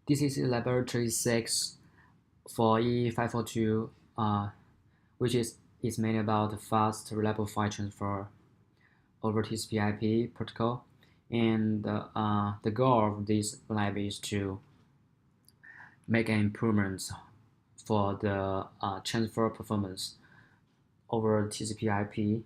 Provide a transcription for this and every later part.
This is laboratory 6 for E542, which is mainly about fast, reliable file transfer over TCP/IP protocol. And the goal of this lab is to make an improvement for the transfer performance over TCP/IP.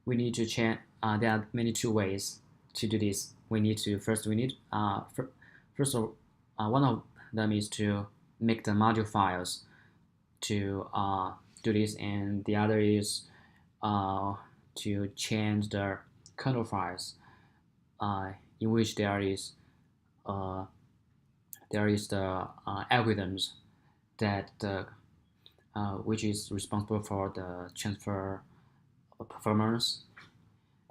We need to change. There are many two ways to do this. We need to first we need first of one of them is to make the module files to do this, and the other is to change the kernel files in which uh, there is the algorithms that which is responsible for the transfer performance.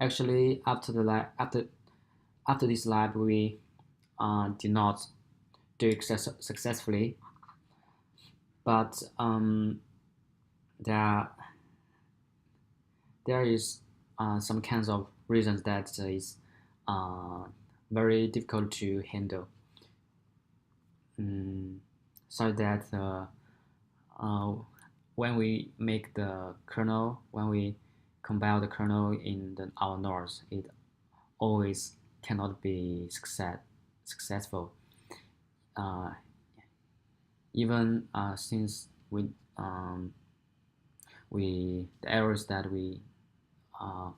Actually, after this lab, we did not do it successfully, but there there is some kinds of reasons that is uh, very difficult to handle. So that uh, when we make the kernel, when we compile the kernel in our nodes, it always cannot be successful. Uh, Even since um, the errors that uh,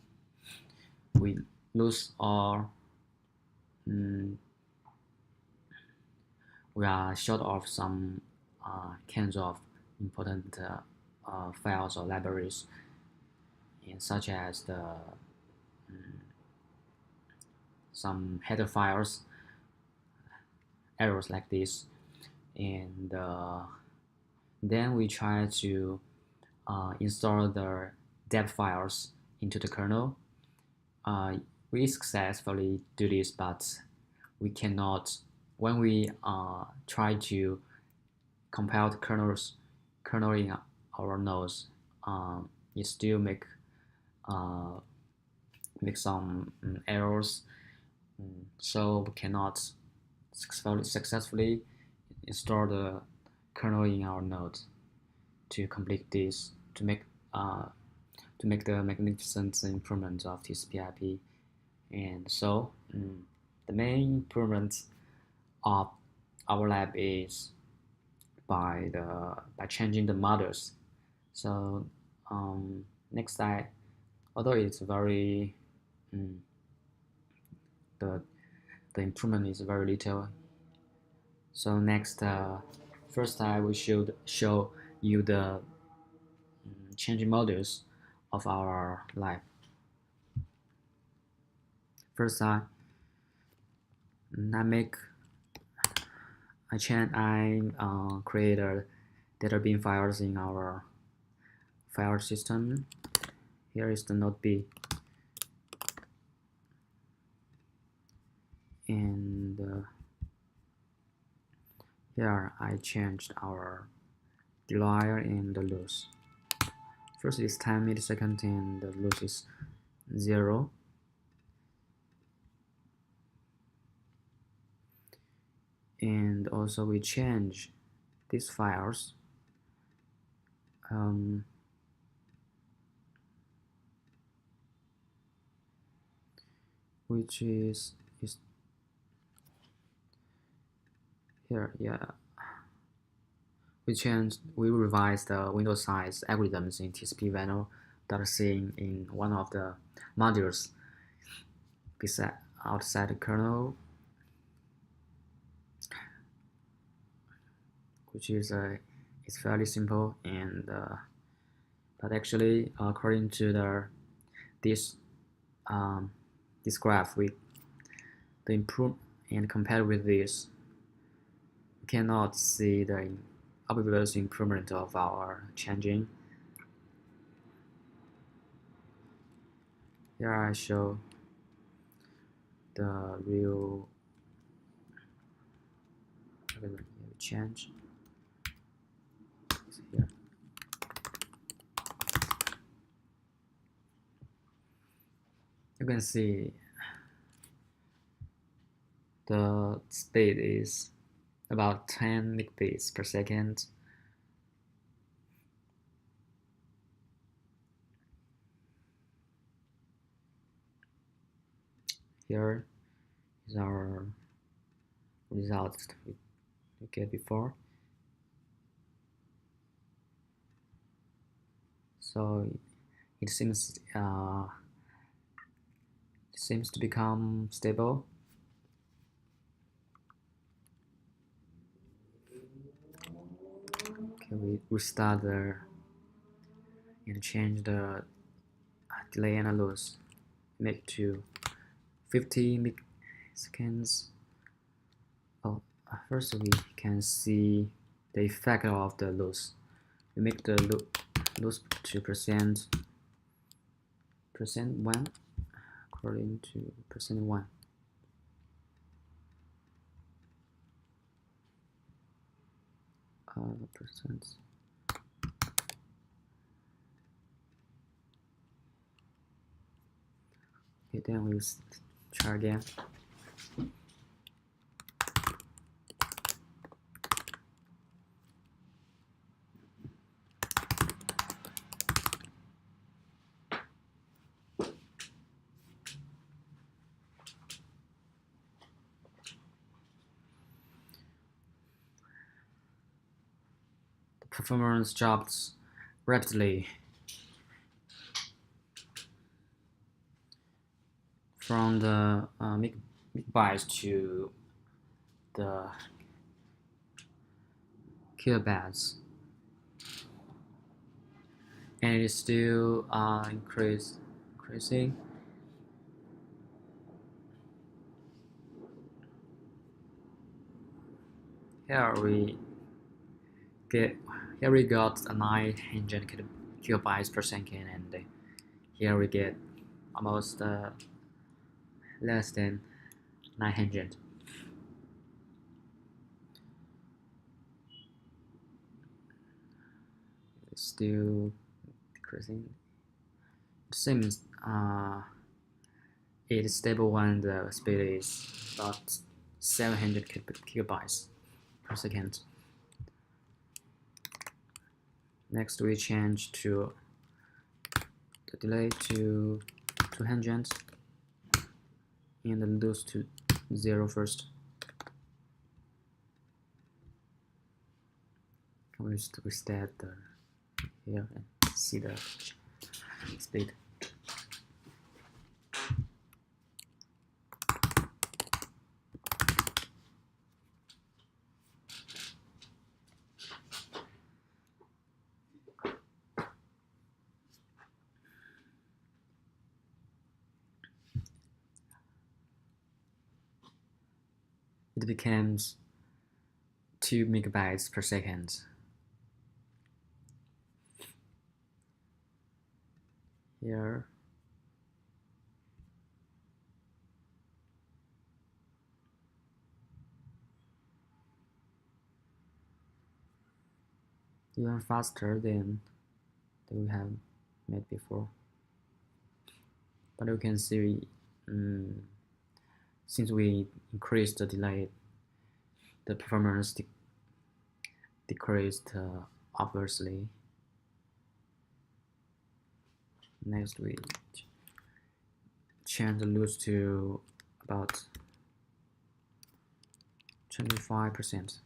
we lose or we are short of some kinds of important files or libraries, and such as some header files, errors like this, and then we try to install the deb files into the kernel. We successfully do this, but we cannot. When we try to compile the kernel in our nodes, it still uh, make some errors, so we cannot successfully install the kernel in our node to complete this uh, to make the magnificent improvement of TCP/IP. And so the main improvement of our lab is by changing the models. So next I although it's very um, the the improvement is very little. So next first I will show you the changing models of our lab. First I make I create a data bin files in our file system. Here is the node B, and here I changed our delay and the loss. First is 10 milliseconds and the loss is 0. And also we change these files which is here. Yeah, we revised the window size algorithms in TCP value that are seen in one of the modules beside outside the kernel, which is it's fairly simple, and but actually according to this this graph with the improve and compared with this, we cannot see the obvious improvement of our changing. Here I show the real change here. You can see the speed is about 10 megabits per second. Here is our results we get before. So it seems to become stable. Okay, we restart and change the delay and loss. Make to 50 milliseconds. Oh, first we can see the effect of the loss. We make the loss to percent one according to percent one. Percent. Okay, then we'll try again. The performance drops rapidly from the megabytes to the kilobytes, and it is still increasing. Here we got a 900 kilobytes per second, and here we get almost less than 900. It's still decreasing. It seems it is stable when the speed is about 700 kilobytes per second. Next, we change to the delay to 200 and the loss to 0 first. Can we restart here and see the speed? It becomes 2 megabytes per second. Here even faster than we have made before. But you can see since we increased the delay, the performance decreased obviously. Next, we change the loss to about 25%.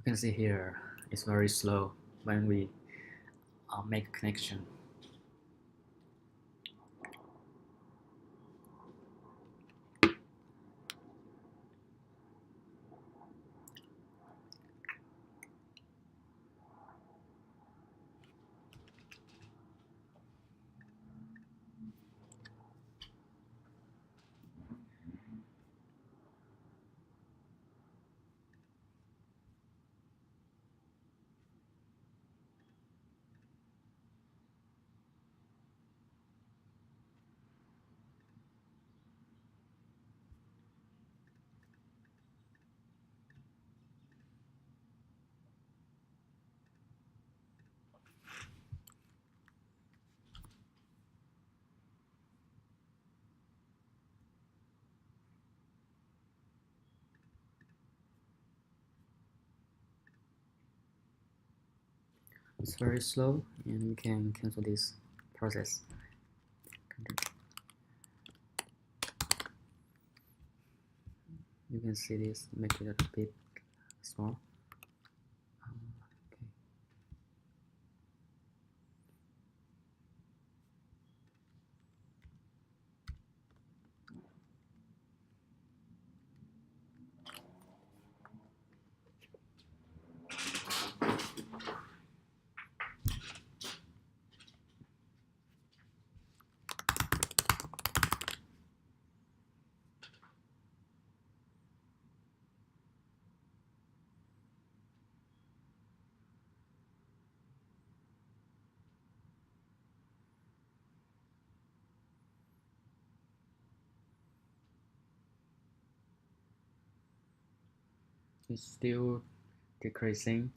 You can see here it's very slow. when we make a connection. It's very slow, and we can cancel this process. You can see this, make it a bit small. Okay. It's still decreasing.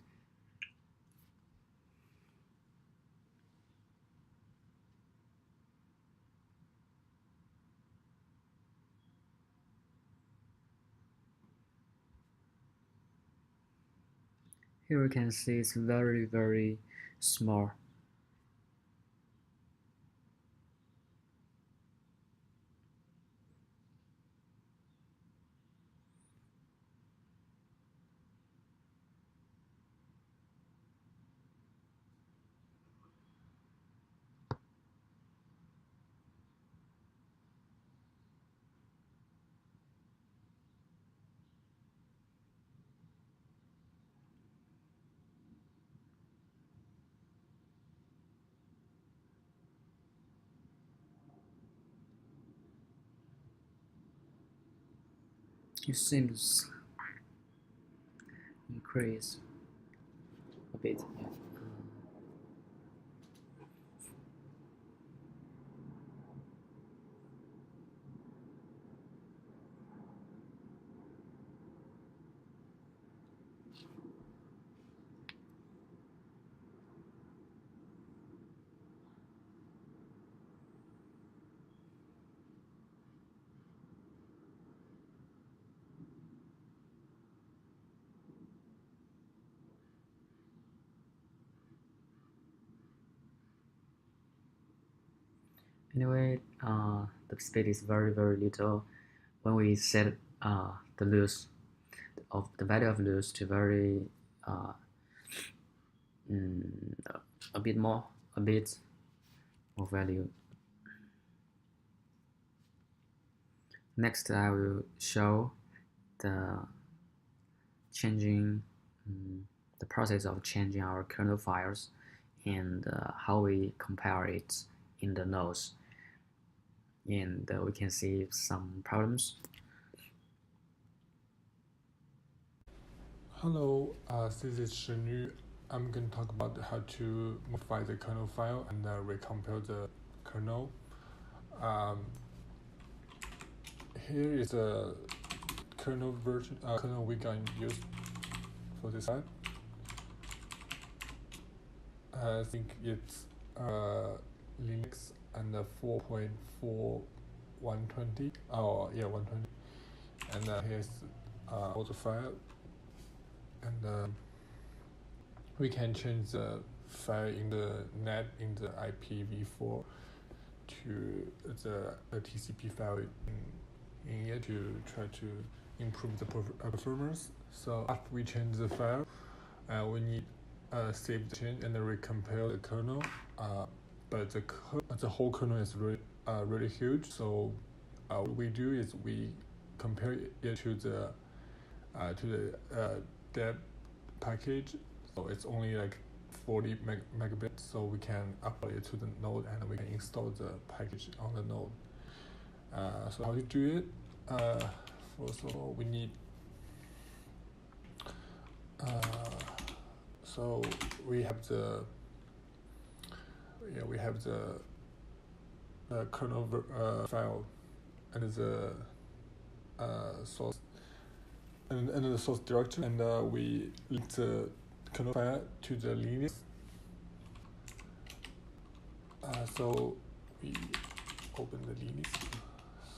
Here you can see it's very small. It seems increase a bit. Yeah. Anyway, the speed is very little. When we set the loss of the value of loss to very uh, mm, a bit more value. Next, I will show the changing the process of changing our kernel files and how we compare it in the nodes. And we can see some problems. Hello, this is Shenyu. I'm going to talk about how to modify the kernel file and recompile the kernel. Here is a kernel version, kernel we can use for this side. I think it's Linux and 4.4120. Oh yeah, 120. And here's all the file, and we can change the file in the net in the IPv4 to the TCP file in here to try to improve the performance. So after we change the file, we need save the change and then recompile the kernel. But the whole kernel is really huge. So what we do is we compare it to the deb package. So it's only like 40 megabits. So we can upload it to the node and we can install the package on the node. So how to do it? First of all, we need. So we have the kernel file and the source and the source directory, and we link the kernel file to the Linux. So we open the Linux.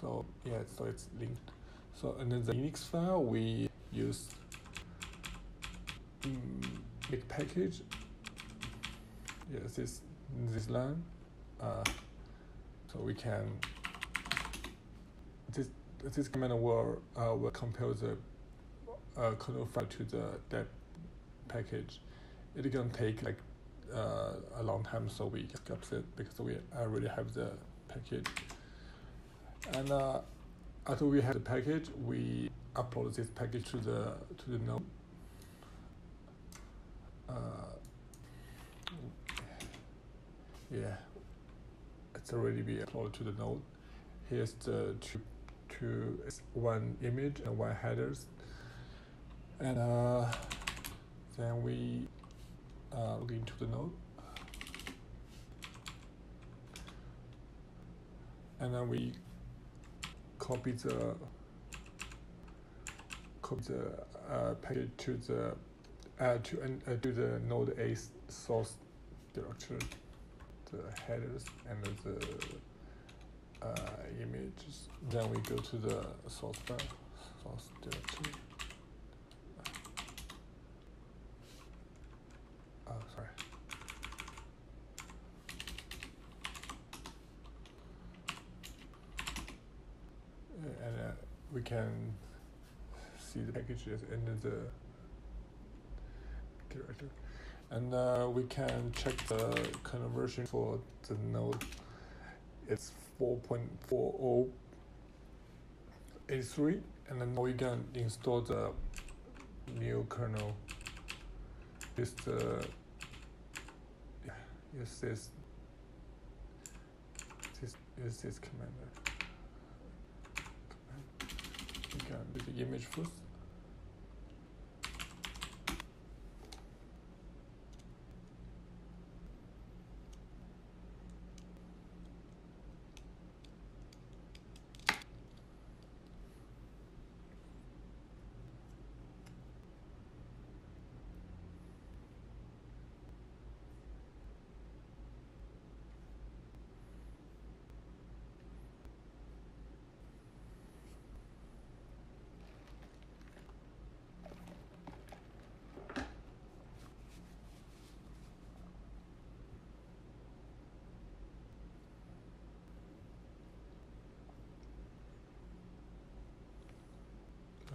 So yeah, so it's linked. So and then the Linux file we use big package. Yes, this line. So we can this command will compare the kernel file to the deb package. It can take like a long time, so we skip it because we already have the package. And after we have the package, we upload this package to the node. Yeah, it's already been uploaded to the node. Here's the one image and one headers, and then we log into the node, and then we copy the package to the node A source directory, the headers and the images. Then we go to the source file, source directory. Sorry. And we can see the packages in the directory, and we can check the kernel version for the node. It's 4.4083, and then we can install the new kernel. Use this command. We can do the image first.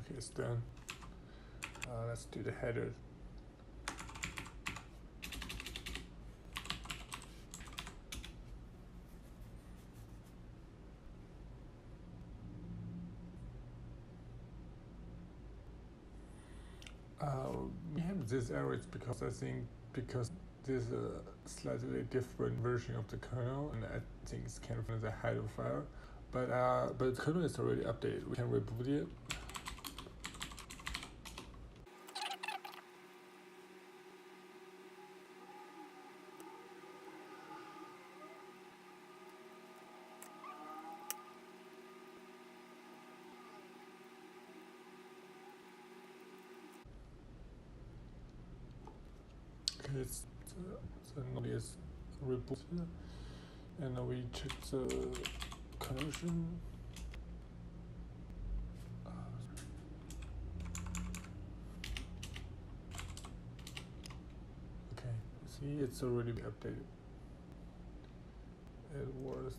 Okay, it's done. Let's do the header. We have this error because I think because there's a slightly different version of the kernel, and I think it's kind of in the header file. But the kernel is already updated. We can reboot it. Okay, the node is rebooted, and we check the connection. Okay, see, it's already been updated. It was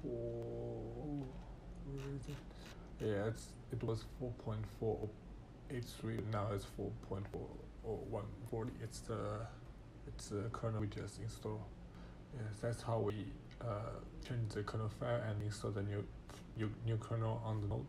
for, where is it? Yeah, it was 4.40. 8.3. Now it's 4.4 or 140. It's the kernel we just installed. Yes, that's how we change the kernel file and install the new kernel on the node.